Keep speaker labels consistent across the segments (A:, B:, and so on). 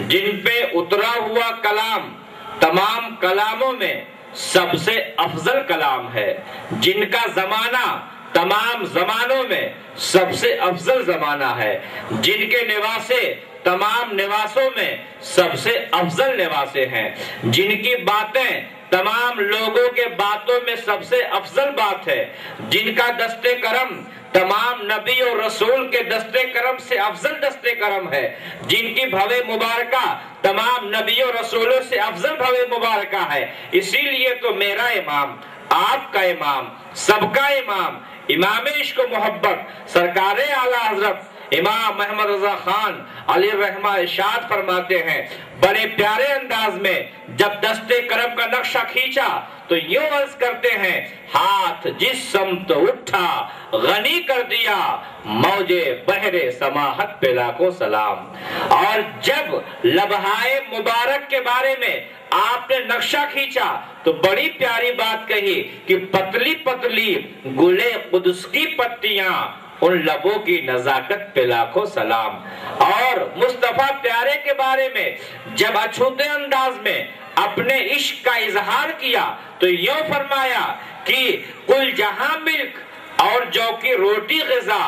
A: جن پہ اترا ہوا کلام تمام کلاموں میں سب سے افضل کلام ہے، جن کا زمانہ تمام زمانوں میں سب سے افضل زمانہ ہے، جن کے نواسے تمام نواسوں میں سب سے افضل نواسے ہیں، جن کی باتیں تمام لوگوں کے باتوں میں سب سے افضل بات ہے، جن کا دست کرم تمام نبی اور رسول کے دست کرم سے افضل دست کرم ہے، جن کی بھوے مبارکہ تمام نبی اور رسولوں سے افضل بھوے مبارکہ ہے۔ اسی لیے تو میرا امام، آپ کا امام، سب کا امام، امام عشق و محبت سرکار اعلی حضرت امام محمد رضا خان علیہ الرحمہ ارشاد فرماتے ہیں بڑے پیارے انداز میں، جب دست کرم کا نقشہ کھینچا تو یوں عرض کرتے ہیں، ہاتھ جس سمت اٹھا غنی کر دیا موجے بحر سماحت پہ لاکھوں سلام۔ اور جب لبہائے مبارک کے بارے میں آپ نے نقشہ کھینچا تو بڑی پیاری بات کہی کہ پتلی پتلی گلے قدس کی پتیاں، ان لبوں کی نزاکت پہ لاکھوں سلام۔ اور مصطفیٰ پیارے کے بارے میں جب اچھوتے انداز میں اپنے عشق کا اظہار کیا تو یوں فرمایا کہ کل جہاں ملک اور جو کی روٹی غذا،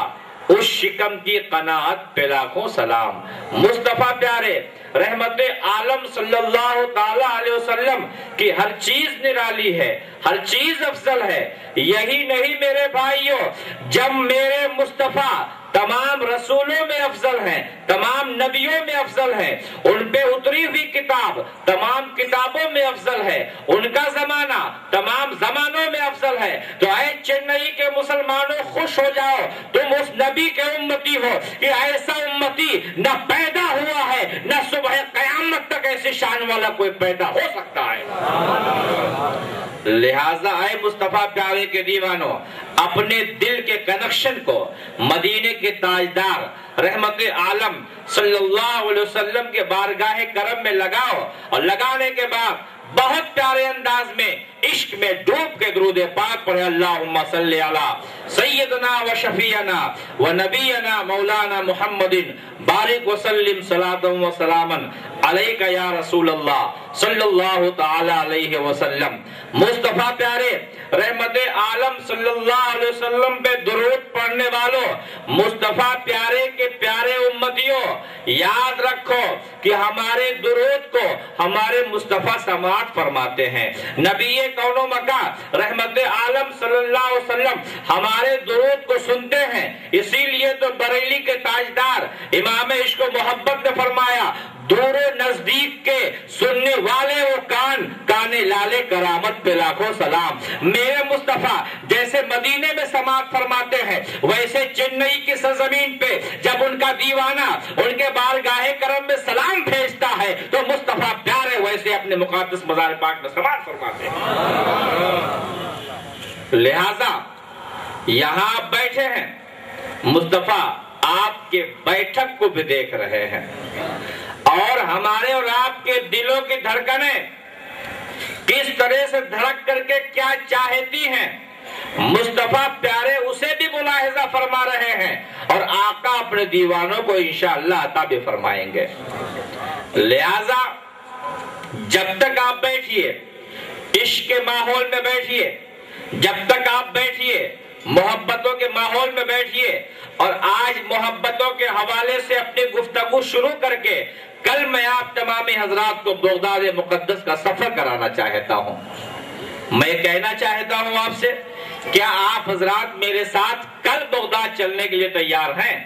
A: اس شکم کی قناعت پہ لاکھوں سلام۔ مصطفیٰ پیارے رحمت عالم صلی اللہ تعالی علیہ وسلم کی ہر چیز نرالی ہے، ہر چیز افضل ہے۔ یہی نہیں میرے بھائیوں، جب میرے مصطفیٰ تمام رسولوں میں افضل ہیں، تمام نبیوں میں افضل ہیں، ان پہ اتری ہوئی کتاب تمام کتابوں میں افضل ہے، ان کا زمانہ تمام زمانوں میں افضل ہے، تو اے چنئی کے مسلمانوں خوش ہو جاؤ، تم اس نبی کے امتی ہو کہ ایسا امتی نہ پیدا ہوا ہے نہ صبح قیامت تک ایسی شان والا کوئی پیدا ہو سکتا ہے۔ لہذا اے مصطفیٰ پیارے کے دیوانوں، اپنے دل کے کنیکشن کو مدینے کے تاجدار رحمت عالم صلی اللہ علیہ وسلم کے بارگاہ کرم میں لگاؤ، اور لگانے کے بعد بہت پیارے انداز میں عشق میں ڈوب کے درود پاک پڑھے، اللہم صلی علی سیدنا و شفیعنا و نبینا مولانا محمد بارک وسلم صلاۃ و سلاما علیک یا رسول اللہ صلی اللہ تعالی علیہ وسلم۔ مصطفیٰ پیارے رحمت عالم صلی اللہ علیہ وسلم پہ درود پڑھنے والوں، مصطفیٰ پیارے کے پیارے امتیوں، یاد رکھو کہ ہمارے درود کو ہمارے مصطفیٰ سماعت فرماتے ہیں۔ نبی کون و مکان رحمت عالم صلی اللہ علیہ وسلم ہمارے درود کو سنتے ہیں، اسی لیے تو بریلی کے تاجدار امام عشق و محبت نے فرمایا، دور و نزدیک کے سننے والے وہ کان لالے کرامت پہ لاکھوں سلام۔ میرے مصطفیٰ جیسے مدینے میں سماعت فرماتے ہیں، ویسے چنئی کی سرزمین پہ جب ان کا دیوانہ ان کے بارگاہ کرم میں سلام بھیجتا ہے تو مصطفیٰ پیارے ویسے اپنے مقدس مزار پاک میں سماعت فرماتے ہیں۔ لہذا یہاں آپ بیٹھے ہیں، مصطفیٰ آپ کے بیٹھک کو بھی دیکھ رہے ہیں، اور ہمارے اور آپ کے دلوں کی دھڑکنیں کس طرح سے دھڑک کر کے کیا چاہتی ہیں، مصطفیٰ پیارے اسے بھی ملاحظہ فرما رہے ہیں، اور آقا اپنے دیوانوں کو انشاءاللہ عطا بھی فرمائیں گے۔ لہذا جب تک آپ بیٹھیے عشق کے ماحول میں بیٹھیے، جب تک آپ بیٹھیے محبتوں کے ماحول میں بیٹھیے، اور آج محبتوں کے حوالے سے اپنی گفتگو شروع کر کے کل میں آپ تمام حضرات کو بغداد مقدس کا سفر کرانا چاہتا ہوں۔ میں کہنا چاہتا ہوں آپ سے، کیا آپ حضرات میرے ساتھ کل بغداد چلنے کے لیے تیار ہیں؟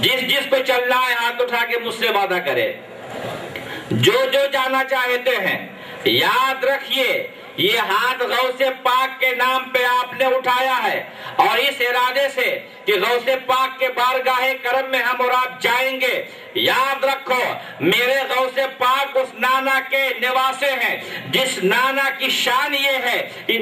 A: جس کو چلنا ہے ہاتھ اٹھا کے مجھ سے وعدہ کرے۔ جو جانا چاہتے ہیں، یاد رکھیے یہ ہاتھ غوث پاک کے نام پہ آپ نے اٹھایا ہے، اور اس ارادے سے کہ غوث پاک کے بارگاہ کرم میں ہم اور آپ جائیں گے۔ یاد رکھو میرے غوث پاک اس نانا کے نواسے ہیں، جس نانا کی شان یہ ہے کہ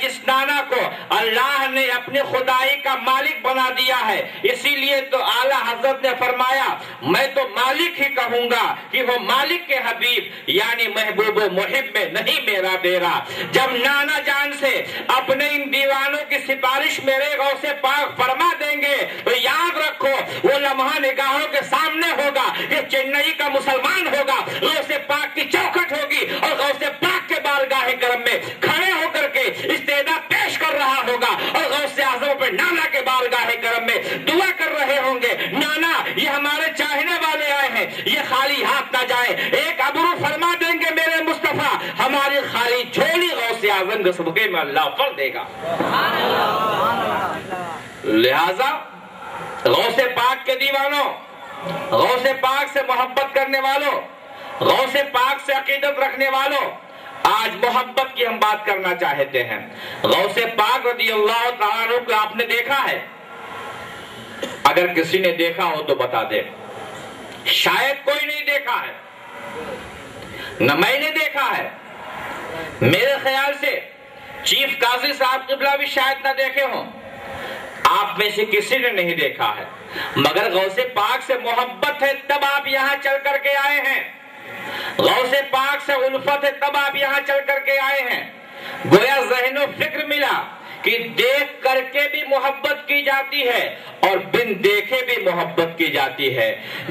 A: جس نانا کو اللہ نے اپنی خدائی کا مالک بنا دیا ہے، اسی لیے تو اعلیٰ حضرت نے فرمایا میں تو مالک ہی کہوں گا کہ وہ مالک کے حبیب یعنی محبوب و محب میں نہیں میرا بیرا۔ جب نانا جان سے اپنے ان دیوانوں کی سفارش میرے غوث پاک فرما دیں گے تو یاد رکھو وہ لمحہ نگاہوں کے سامنے ہوگا کہ چنئی کا مسلمان ہوگا، غوث پاک کی چوکھٹ ہوگی اور غوث پاک کے بارگاہ کرم میں کھڑے ہو کر کے استعداد پیش کر رہا ہوگا اور غوث اعظم پہ نانا کے بارگاہ کرم میں دعا کر رہے ہوں گے، نانا یہ ہمارے چاہنے والے آئے ہیں، یہ خالی ہاتھ نہ جائے، ایک ابرو فرما دیں گے میرے مصطفیٰ، ہماری خالی جھولی غوث اعظم کے صدقے میں اللہ فر دے گا۔ لہذا غوث پاک کے دیوانوں، غوث پاک سے محبت کرنے والوں، غوث پاک سے عقیدت رکھنے والوں، آج محبت کی ہم بات کرنا چاہتے ہیں۔ غوث پاک رضی اللہ تعالیٰ عنہ کو آپ نے دیکھا ہے؟ اگر کسی نے دیکھا ہو تو بتا دے، شاید کوئی نہیں دیکھا ہے، نہ میں نے دیکھا ہے، میرے خیال سے چیف قاضی صاحب قبلہ بھی شاید نہ دیکھے ہوں، آپ میں سے کسی نے نہیں دیکھا ہے، مگر غوث پاک سے محبت ہے تب آپ یہاں چل کر کے آئے ہیں، غوث پاک سے الفت ہے تب آپ یہاں چل کر کے آئے ہیں۔ گویا ذہن و فکر ملا کہ دیکھ کر کے بھی محبت کی جاتی ہے اور بن دیکھے بھی محبت کی جاتی ہے۔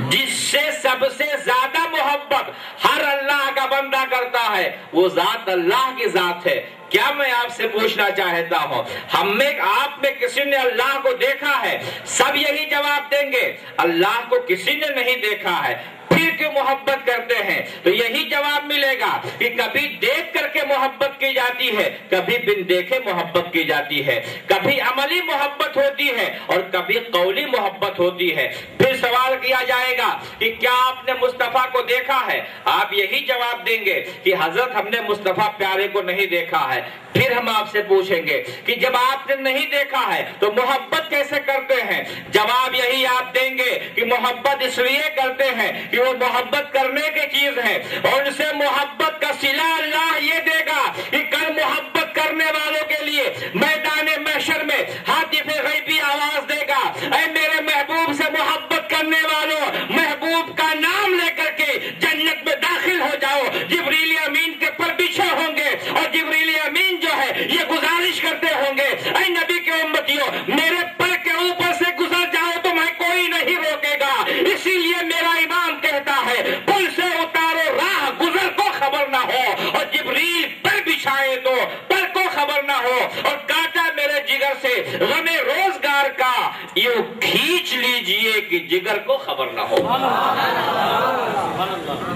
A: جس سے سب سے زیادہ محبت ہر اللہ کا بندہ کرتا ہے وہ ذات اللہ کی ذات ہے۔ کیا میں آپ سے پوچھنا چاہتا ہوں، ہم میں آپ میں کسی نے اللہ کو دیکھا ہے؟ سب یہی جواب دیں گے اللہ کو کسی نے نہیں دیکھا ہے، پھر کیوں محبت کرتے ہیں؟ تو یہی جواب ملے گا کہ کبھی دیکھ کر کے محبت کی جاتی ہے، کبھی بن دیکھے محبت کی جاتی ہے، کبھی عملی محبت ہوتی ہے اور کبھی قولی محبت ہوتی ہے۔ پھر سوال کیا جائے گا کہ کیا آپ نے مصطفیٰ کو دیکھا ہے؟ آپ یہی جواب دیں گے کہ حضرت ہم نے مصطفیٰ پیارے کو نہیں دیکھا ہے۔ پھر ہم آپ سے پوچھیں گے کہ جب آپ نے نہیں دیکھا ہے تو محبت کیسے کرتے ہیں؟ جواب یہی آپ دیں گے کہ محبت اس لیے کرتے ہیں کہ وہ محبت کرنے کی چیز ہے اور ان سے محبت کا صلہ اللہ یہ دے گا کہ کل محبت کرنے والوں کے لیے میدان محشر میں ہاتف غیبی آواز دے گا، اے میرے محبوب سے محبت کرنے والوں، محبوب کا نام لے کر کے جنت میں داخل ہو جاؤ۔ جبریل امین کے پر بچھے ہوں گے اور جبریل امین جو ہے یہ گزارش کرتے ہوں گے، اے نبی کے امتیوں میرے پر کے اوپر سے گزر جاؤ تو میں کوئی نہیں روکے گا۔ اسی لیے میرا امام کہتا ہے پل سے اتارو راہ گزر کو خبر نہ ہو، اور جبریل پر بچھائے تو پر کو خبر نہ ہو، اور کاٹا میرے جگر سے غم روزگار کا یوں کھینچ لیجئے کہ جگر کو خبر نہ ہو۔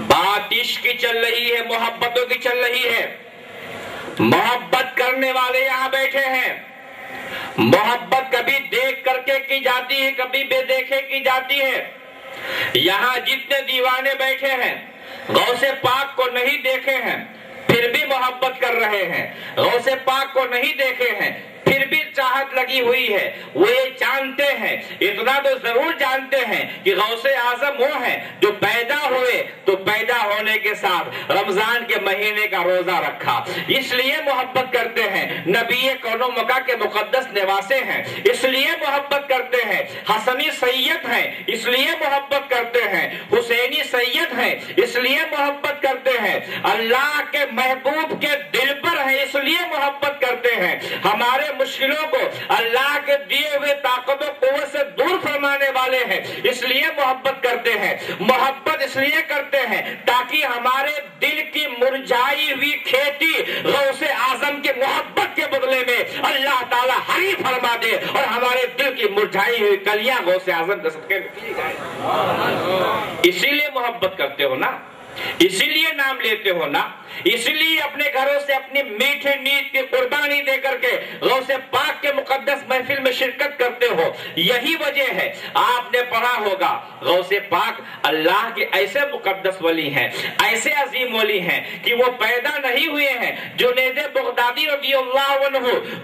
A: بات عشق کی چل رہی ہے، محبتوں کی چل رہی ہے، محبت کرنے والے یہاں بیٹھے ہیں۔ محبت کبھی دیکھ کر کے کی جاتی ہے، کبھی بے دیکھے کی جاتی ہے۔ یہاں جتنے دیوانے بیٹھے ہیں غوث پاک کو نہیں دیکھے ہیں پھر بھی محبت کر رہے ہیں، غوث پاک کو نہیں دیکھے ہیں پھر بھی چاہت لگی ہوئی ہے۔ وہ یہ جانتے ہیں، اتنا تو ضرور جانتے ہیں کہ غوث اعظم وہ ہیں جو پیدا ہوئے تو پیدا ہونے کے ساتھ رمضان کے مہینے کا روزہ رکھا، اس لیے محبت کرتے ہیں۔ نبی کون و مکہ کے مقدس نواسے ہیں اس لیے محبت کرتے ہیں، حسنی سید ہیں اس لیے محبت کرتے ہیں، حسینی سید ہیں اس لیے محبت کرتے ہیں، اللہ کے محبوب کے دل پر ہیں اس لیے محبت کرتے ہیں۔ ہمارے مشکلوں کو اللہ کے دیے ہوئے طاقت و قوت سے دور فرمانے والے ہیں اس لیے محبت کرتے ہیں۔ محبت اس لیے کرتے ہیں تاکہ ہمارے دل کی مرجھائی ہوئی کھیتی غوث اعظم کی محبت کے بدلے میں اللہ تعالیٰ ہری فرما دے اور ہمارے دل کی مرجھائی ہوئی کلیاں غوث اعظم کے صدقے میں کی جائیں۔ اسی لیے محبت کرتے ہو نا، اسی لیے نام لیتے ہو نا اس لیے اپنے گھروں سے اپنی میٹھے نیت کی قربانی دے کر کے غوث پاک کے مقدس محفل میں شرکت کرتے ہو. یہی وجہ ہے آپ نے پڑھا ہوگا غوث پاک اللہ کے ایسے مقدس ولی ہیں, ایسے عظیم ولی ہیں کہ وہ پیدا نہیں ہوئے ہیں. جنید بغدادی رضی اللہ عنہ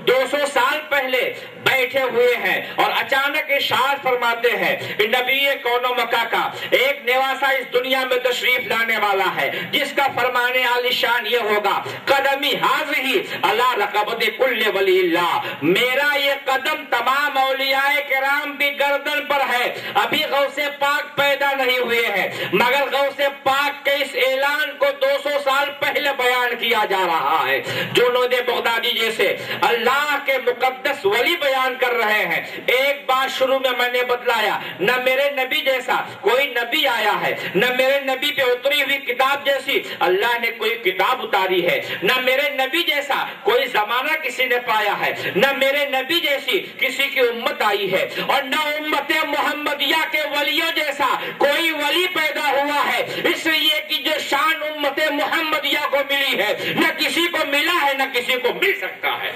A: 200 سال پہلے بیٹھے ہوئے ہیں اور اچانک ارشاد فرماتے ہیں کہ نبی کون و مکہ کا ایک نواسا اس دنیا میں تشریف لانے والا ہے جس کا فرمانے عالی شان یہ ہوگا قدمی حاضری اللہ رقبت کل ولی اللہ, میرا یہ قدم تمام اولیاء کرام کی گردن پر ہے. ابھی غوث پاک پیدا نہیں ہوئے ہیں مگر غوث پاک کے اس اعلان کو 200 سال پہلے بیان کیا جا رہا ہے. جنید بغدادی جیسے اللہ کے مقدس ولی بیان کر رہے ہیں. ایک بات شروع میں میں نے بتلایا, نہ میرے نبی جیسا کوئی نبی آیا ہے, نہ میرے نبی پہ اتری ہوئی کتاب جیسی اللہ نے کوئی کتاب اتاری ہے, نہ میرے نبی جیسا کوئی زمانہ کسی نے پایا ہے, نہ میرے نبی جیسی کسی کی امت آئی ہے, اور نہ امت محمدیہ کے ولیوں جیسا کوئی ولی پیدا ہوا ہے. اس لیے کہ جو شان امت محمدیہ کو ملی ہے نہ کسی کو ملا ہے نہ کسی کو مل سکتا ہے.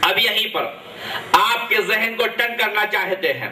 A: اب یہیں پر آپ کے ذہن کو ٹن کرنا چاہتے ہیں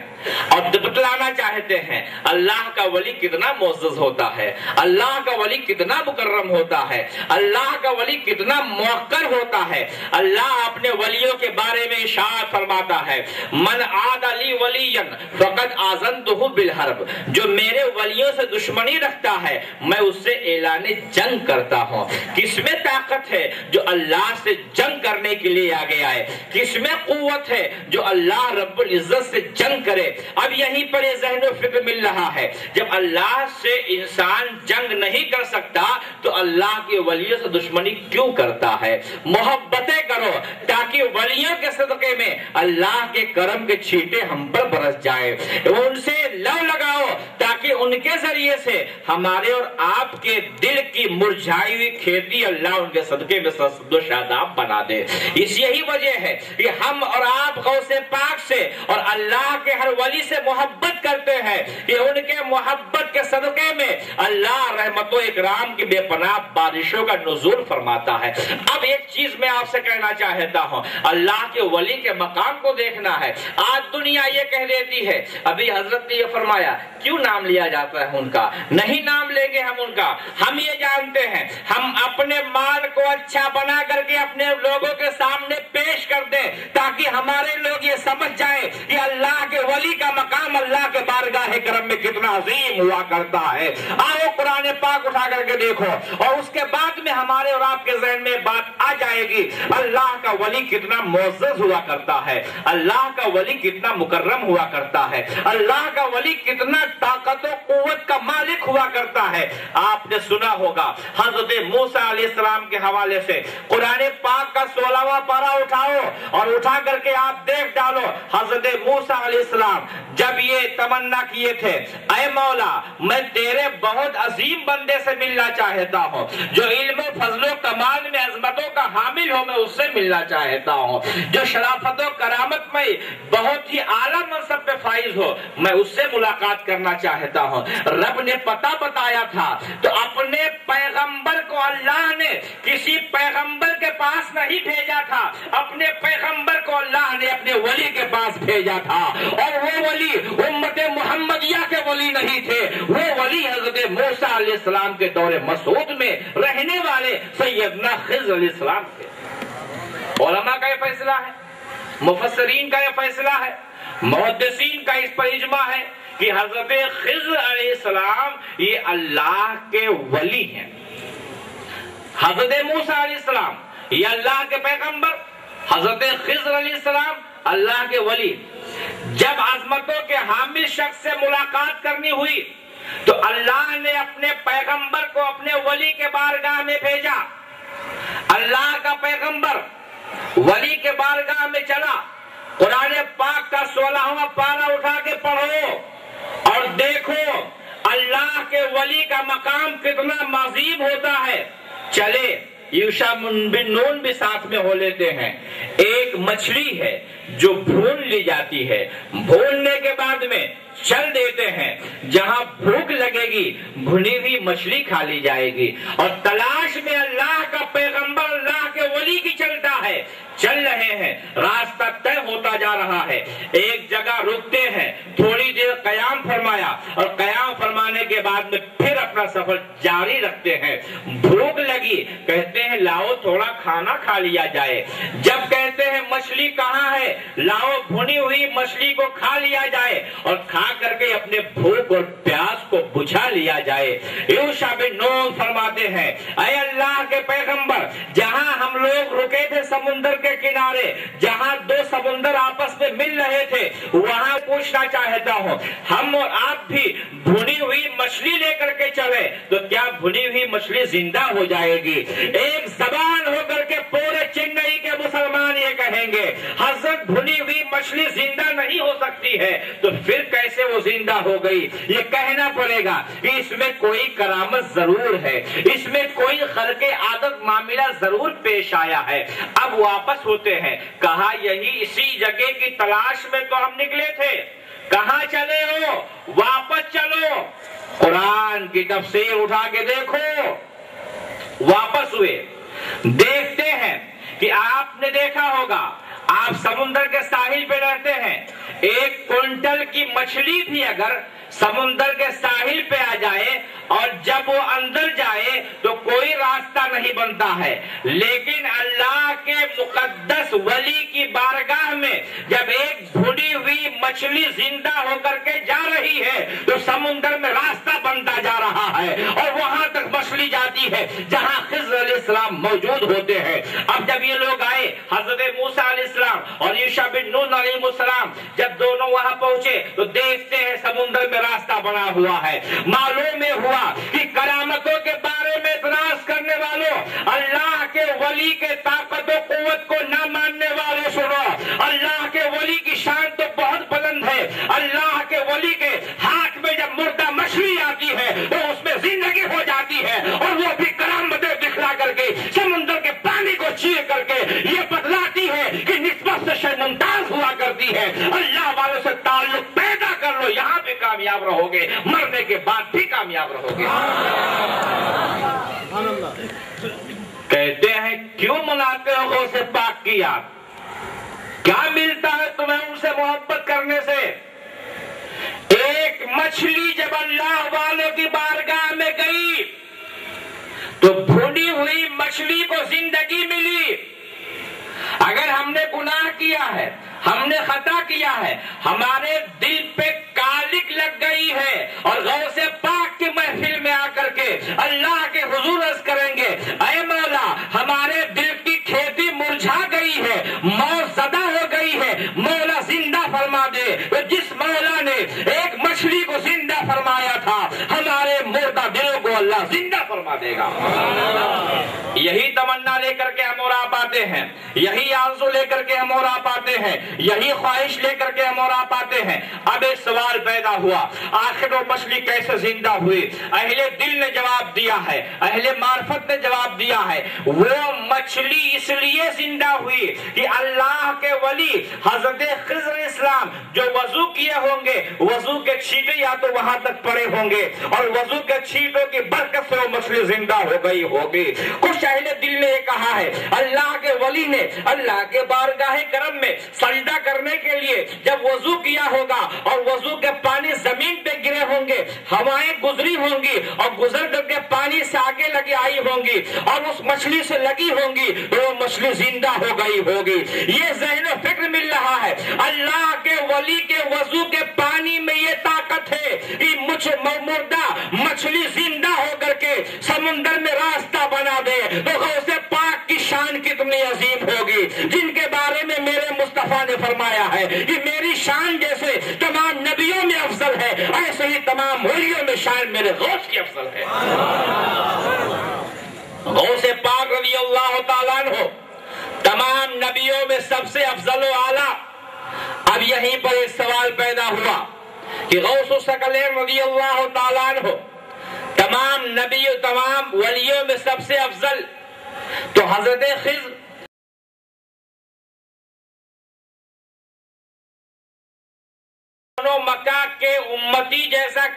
A: اور بتلانا چاہتے ہیں اللہ کا ولی کتنا معزز ہوتا ہے, اللہ کا ولی کتنا مکرم ہوتا ہے, اللہ کا ولی کتنا موقر ہوتا ہے. اللہ اپنے ولیوں کے بارے میں ارشاد فرماتا ہے من عاد لی ولیا فقد آذنتہ بالحرب, جو میرے ولیوں سے دشمنی رکھتا ہے میں اس سے اعلان جنگ کرتا ہوں. کس میں طاقت ہے جو اللہ سے جنگ کرنے کے لیے آگے آئے, کس میں قوت ہے جو اللہ رب العزت سے جنگ کرے. اب یہیں پر یہ ذہن و فکر مل رہا ہے جب اللہ سے انسان جنگ نہیں کر سکتا تو اللہ کے ولیوں سے دشمنی کیوں کرتا ہے. محبتیں کرو تاکہ ولیوں کے صدقے میں اللہ کے کرم کے چھینٹے ہم پر برس جائے, ان سے لو لگاؤ تاکہ ان کے ذریعے سے ہمارے اور آپ کے دل کی مرجھائی ہوئی کھیتی اللہ ان کے صدقے میں سرسبز و شاداب بنا دے. اس یہی وجہ ہے کہ ہم اور آپ غوث پاک سے اور اللہ کے ہر ولی سے محبت کرتے ہیں کہ ان کے محبت کے صدقے میں اللہ رحمت و اکرام کی بے پناہ بارشوں کا نزول فرماتا ہے. اب ایک چیز میں آپ سے کہنا چاہتا ہوں, اللہ کے ولی کے مقام کو دیکھنا ہے. آج دنیا یہ کہہ دیتی ہے, ابھی حضرت نے یہ فرمایا کیوں نام لیا جاتا ہے ان کا, نہیں نام لیں گے ہم ان کا. ہم یہ جانتے ہیں ہم اپنے مال کو اچھا بنا کر کے اپنے لوگوں کے سامنے پیش کر دیں تاکہ ہمارے لوگ یہ سمجھ جائیں کہ اللہ کے ولی کا مقام اللہ کے بارگاہ کرم میں کتنا عظیم ہوا کرتا ہے. آؤ قرآن پاک اٹھا کر کے دیکھو اور اس کے بعد میں ہمارے اور آپ کے ذہن میں بات آ جائے گی اللہ کا ولی کتنا معزز ہوا کرتا ہے, اللہ کا ولی کتنا مکرم ہوا کرتا ہے, اللہ کا ولی کتنا طاقت و قوت کا مالک ہوا کرتا ہے. آپ نے سنا ہوگا حضرت موسیٰ علیہ السلام کے حوالے سے قرآن پاک کا 16واں پارہ اٹھاؤ اور اٹھا کر کے آپ دیکھ ڈالو. حضرت موسیٰ علیہ السلام جب یہ تمنا کیے تھے اے مولا میں تیرے بہت عظیم بندے سے ملنا چاہتا ہوں جو علم و فضل و کمال میں عظمتوں کا حامل ہو, میں اس سے ملنا چاہتا ہوں جو شرافت و کرامت میں بہت ہی اعلیٰ منصب پہ فائز ہو, میں اس سے ملاقات کرنا چاہتا ہوں. رب نے پتہ بتایا تھا تو اپنے پیغمبر کو اللہ نے کسی پیغمبر کے پاس نہیں بھیجا تھا, اپنے پیغمبر کو اللہ نے اپنے ولی کے پاس بھیجا تھا. اور وہ ولی امت محمدیہ کے ولی نہیں تھے, وہ ولی حضرت موسیٰ علیہ السلام کے دور مسعود میں رہنے والے سیدنا خضر علیہ السلام تھے. علماء کا یہ فیصلہ ہے, مفسرین کا یہ فیصلہ ہے, محدثین کا اس پر اجماع ہے کہ حضرت خضر علیہ السلام یہ اللہ کے ولی ہیں. حضرت موسیٰ علیہ السلام یہ اللہ کے پیغمبر, حضرت خضر علیہ السلام اللہ کے ولی. جب عظمتوں کے حامل شخص سے ملاقات کرنی ہوئی تو اللہ نے اپنے پیغمبر کو اپنے ولی کے بارگاہ میں بھیجا. اللہ کا پیغمبر ولی کے بارگاہ میں چلا. قرآن پاک کا 16واں پارہ اٹھا کے پڑھو اور دیکھو اللہ کے ولی کا مقام کتنا معظیم ہوتا ہے. چلے یوشع بن نون بھی ساتھ میں ہو لیتے ہیں. ایک مچھلی ہے جو بھون لی جاتی ہے, بھوننے کے بعد میں چل دیتے ہیں، جہاں بھوک لگے گی بھنی ہوئی مچھلی کھا لی جائے گی، اور تلاش میں اللہ کا پیغمبر اللہ کے ولی کی چلتا ہے، چل رہے ہیں، راستہ طے ہوتا جا رہا ہے، ایک جگہ رکتے ہیں، تھوڑی دیر قیام فرمایا اور قیام فرمانے کے بعد میں پھر اپنا سفر جاری رکھتے ہیں۔ بھوک لگی، کہتے ہیں لاؤ تھوڑا کھانا کھا لیا جائے، جب کہتے ہیں مچھلی کہاں ہے، لاؤ بھنی ہوئی مچھلی کو کھا لیا جائے اور کھا کر کے اپنے بھوک اور پیاس کو بجھا لیا جائے۔ یوشع بن نون فرماتے ہیں اے اللہ کے پیغمبر، جہاں ہم لوگ رکے تھے سمندر کے کنارے، جہاں دو سمندر آپس میں مل رہے تھے، وہاں پوچھنا چاہتا ہوں ہم اور آپ بھی بھنی ہوئی مچھلی لے کر کے چلے تو کیا بھنی ہوئی مچھلی زندہ ہو جائے گی؟ ایک زبان ہو کر کے پورے چنئی کے مسلمان یہ کہیں گے حضرت بھنی ہوئی مچھلی زندہ نہیں ہو سکتی ہے، تو پھر کیسے وہ زندہ ہو گئی؟ یہ کہنا پڑے گا کہ اس میں کوئی کرامت ضرور ہے، اس میں کوئی خلق عادت معاملہ ضرور پیش آیا ہے۔ اب واپس ہوتے ہیں، کہا یہی اسی جگہ کی تلاش میں تو ہم نکلے تھے، کہاں چلے ہو؟ واپس چلو، قرآن کی تفسیر اٹھا کے دیکھو۔ واپس ہوئے، دیکھتے ہیں کہ آپ نے دیکھا ہوگا آپ سمندر کے ساحل پہ رہتے ہیں، ایک کنٹل کی مچھلی بھی اگر سمندر کے ساحل پہ آ جائے اور جب وہ اندر جائے تو کوئی راستہ نہیں بنتا ہے، لیکن اللہ کے مقدس ولی کی بارگاہ میں جب ایک بھنی ہوئی مچھلی زندہ ہو کر کے جا رہی ہے تو سمندر میں راستہ بنتا جا رہا ہے اور وہاں تک مچھلی جاتی ہے جہاں خضر علیہ السلام موجود ہوتے ہیں۔ اب جب یہ لوگ آئے، حضرت موسیٰ علیہ السلام اور یوشع بن نون علیہ السلام جب دونوں وہاں پہنچے تو دیکھتے ہیں سمندر میں راستہ بنا ہوا ہے۔ معلوم ہوا کہ کرامتوں کے بارے میں اعتراض کرنے والوں، اللہ کے ولی کے طاقت و قوت کو نہ ماننے والوں، سنو، اللہ کے ولی کی شان تو بہت بلند ہے۔ اللہ کے ولی کے ہاتھ میں جب مردہ مچھلی آتی ہے تو اس میں زندگی ہو جاتی ہے، اور وہ بھی کرامتیں دکھلا کر کے سمندر کے پانی کو چیر کر کے یہ بتلاتی ہے کہ نسبت سے شے ممتاز ہوا کرتی ہے۔ اللہ والوں سے تعلق پیدا کر لو، یہاں بھی کامیاب رہو گے، مرنے کے بعد بھی کامیاب رہو گے۔ کہتے ہیں کیوں مناتے ہو غوث پاک کی یاد؟ کیا ملتا ہے تمہیں ان سے محبت کرنے سے؟ ایک مچھلی جب اللہ والوں کی بارگاہ میں گئی تو بھنی ہوئی مچھلی کو زندگی ملی۔ اگر ہم نے گناہ کیا ہے، ہم نے خطا کیا ہے، ہمارے دل پہ کالک لگ گئی ہے اور غوث پاک کی محفل میں آ کر کے اللہ کے حضور عرض کریں گے اے مولا ہمارے دل کی کھیتی مرجھا گئی ہے، موت زدہ ہو گئی ہے، مولا زندہ فرما دے۔ تو جس مولا نے ایک مچھلی کو زندہ فرمایا تھا، ہمارے مردہ دلوں کو اللہ زندہ فرما دے گا۔ یہی تمنا لے کر کے ہم اور آپ آتے ہیں، یہی آرزو لے کر کے ہم اور آپ آتے ہیں، یہی خواہش لے کر کے ہم اور آپ آتے ہیں۔ اب ایک سوال پیدا ہوا، آخر وہ مچھلی کیسے زندہ ہوئی؟ اہل دل نے جواب دیا ہے، اہل معرفت نے جواب دیا ہے، وہ مچھلی اس لیے زندہ ہوئی کہ اللہ کے ولی حضرت خضر اسلام جو وضو کیے ہوں گے، وضو کے چھینٹے یا تو وہاں تک پڑے ہوں گے اور وضو کے چھینٹوں کی برکت سے وہ مچھلی زندہ ہو گئی ہوگی۔ کچھ اہل دل نے یہ کہا ہے اللہ کے ولی نے اللہ کے بارگاہ کرم میں سجدہ کرنے کے لیے جب وضو کیا ہوگا اور وضو کے پانی زمین پہ گرے ہوں گے، ہوائیں گزری ہوں گی اور گزر کر کے پانی سے آگے لگے آئی ہوں گی اور اس مچھلی سے لگی ہوں گی تو وہ مچھلی زندہ ہو گئی ہوگی۔ یہ ذہن و فکر مل رہا ہے۔ اللہ کے ولی کے وضو کے پانی میں یہ طاقت ہے کہ مردہ مچھلی زندہ ہو کر کے سمندر میں راستہ بنا دے، تو غوث پاک کی شان کتنی عظیم ہوگی، جن کے بارے میں میرے مصطفیٰ نے فرمایا ہے کہ میری شان جیسے تمام نبیوں میں افضل ہے، ایسے ہی تمام ولیوں میں شان میرے غوث کی افضل ہے۔ غوث پاک رضی اللہ تعالیٰ عنہ تمام نبیوں میں سب سے افضل و اعلیٰ۔ اب یہیں پر ایک سوال پیدا ہوا کہ غوث الثقلین رضی اللہ تعالیٰ عنہ تمام نبیوں تمام ولیوں میں سب سے افضل، تو حضرت خضر مکہ کے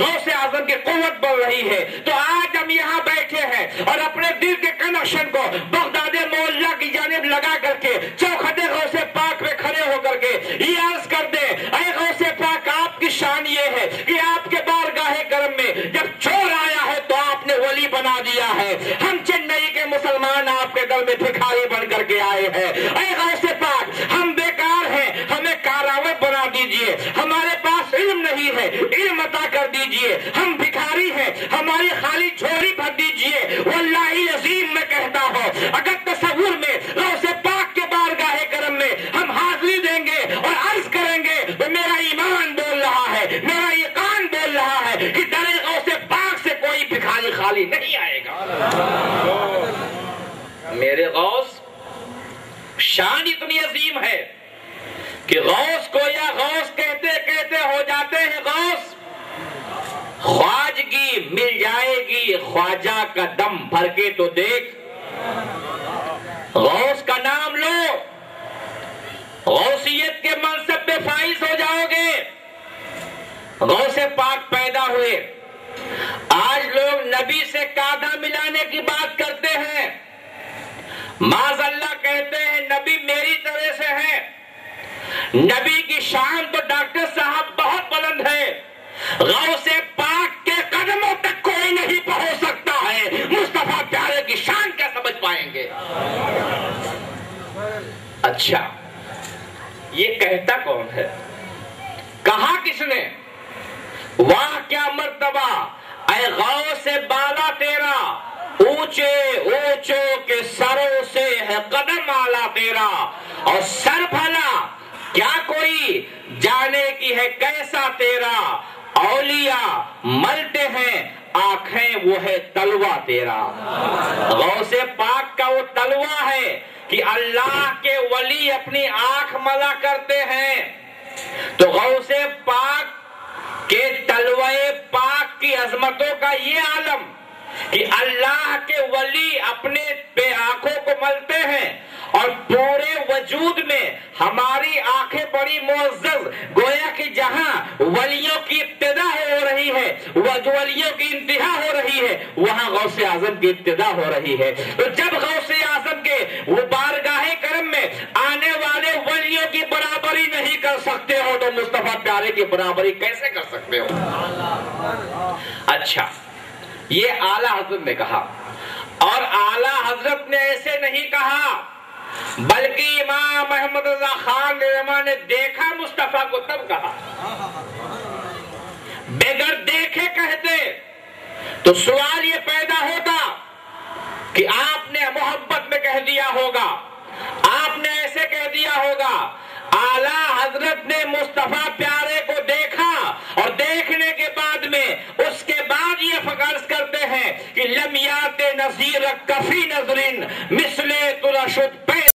A: غوث اعظم کی قوت بڑھ رہی ہے. تو آج ہم یہاں بیٹھے ہیں اور اپنے دل کے کنیکشن کو بغداد مولا کی جانب لگا کر کے چوکھٹ غوث پاک پہ کھڑے ہو کر کے یہ عرض کر دیں، اے غوث پاک، آپ کی شان یہ ہے کہ آپ کے بارگاہ کرم میں جب چور آیا ہے تو آپ نے ولی بنا دیا ہے. ہم چنئی کے مسلمان آپ کے در میں بھکاری بن کر کے آئے ہیں. اے غوث پاک، ہم بیکار ہیں، ہمیں کارآمد بنا دیجئے. ہمارے پاس علم نہیں ہے، علم عطا کر دیجئے. ہم بھکاری ہیں، ہماری خالی جھولی بھر دیجئے. واللہ عظیم میں کہتا ہوں، اگر تصور میں غوث پاک کے بارگاہ کرم میں ہم حاضری دیں گے اور عرض کریں گے تو میرا ایمان بول رہا ہے، میرا یقین بول رہا ہے کہ در غوث پاک سے کوئی بھکاری خالی نہیں آئے گا. میرے غوث شان اتنی عظیم ہے کہ غوث کو یا غوث کہتے کہتے ہو جاتے ہیں غوث. خواجگی مل جائے گی خواجہ کا دم بھر کے تو دیکھ. غوث کا نام لو، غوثیت کے منصب پہ فائز ہو جاؤ گے. غوث پاک پیدا ہوئے، آج لوگ نبی سے کاندھا ملانے کی بات کرتے ہیں. معاذ اللہ کہتے ہیں نبی میری طرح سے ہے. نبی کی شان تو ڈاکٹر صاحب بہت بلند ہے، غوث پاک کے قدموں تک کوئی نہیں پہنچ سکتا ہے. مصطفیٰ پیارے کی شان کیا سمجھ پائیں گے؟ اچھا، یہ کہتا کون ہے؟ کہا کس نے؟ واہ کیا مرتبہ اے غوث بالا تیرا، اونچے اونچوں کے سروں سے ہے قدم آلا تیرا. اور سر بھلا کیا کوئی جانے کی ہے کیسا تیرا. اولیاء ملتے ہیں آنکھیں وہ ہے تلوا تیرا. غوث پاک کا وہ تلوا ہے کہ اللہ کے ولی اپنی آنکھ ملا کرتے ہیں. تو غوث پاک کے تلوے پاک کی عظمتوں کا یہ عالم کہ اللہ کے ولی اپنے پہ آنکھوں کو ملتے ہیں اور پورے وجود میں ہماری آنکھیں بڑی معزز، گویا کہ جہاں ولیوں کی ابتدا ہو رہی ہے، ولیوں کی انتہا ہو رہی ہے، وہاں غوث اعظم کی ابتدا ہو رہی ہے. تو جب غوث اعظم کے وہ بارگاہ کرم میں آنے والے ولیوں کی برابری نہیں کر سکتے ہو تو مصطفیٰ پیارے کی برابری کیسے کر سکتے ہو؟ اچھا، یہ اعلیٰ حضرت نے کہا، اور اعلیٰ حضرت نے ایسے نہیں کہا بلکہ امام احمد رضا خان نے دیکھا مصطفیٰ کو تب کہا. بغیر دیکھے کہتے تو سوال یہ پیدا ہوتا کہ آپ نے محبت میں کہہ دیا ہوگا، آپ نے ایسے کہہ دیا ہوگا. اعلیٰ حضرت نے مصطفیٰ پیارے کو دیکھا اور دیکھنے کے بعد میں اس کے بعد یہ فقرض کرتے ہیں کہ لم یات نظیر کفی نظرن مثل ترشد پید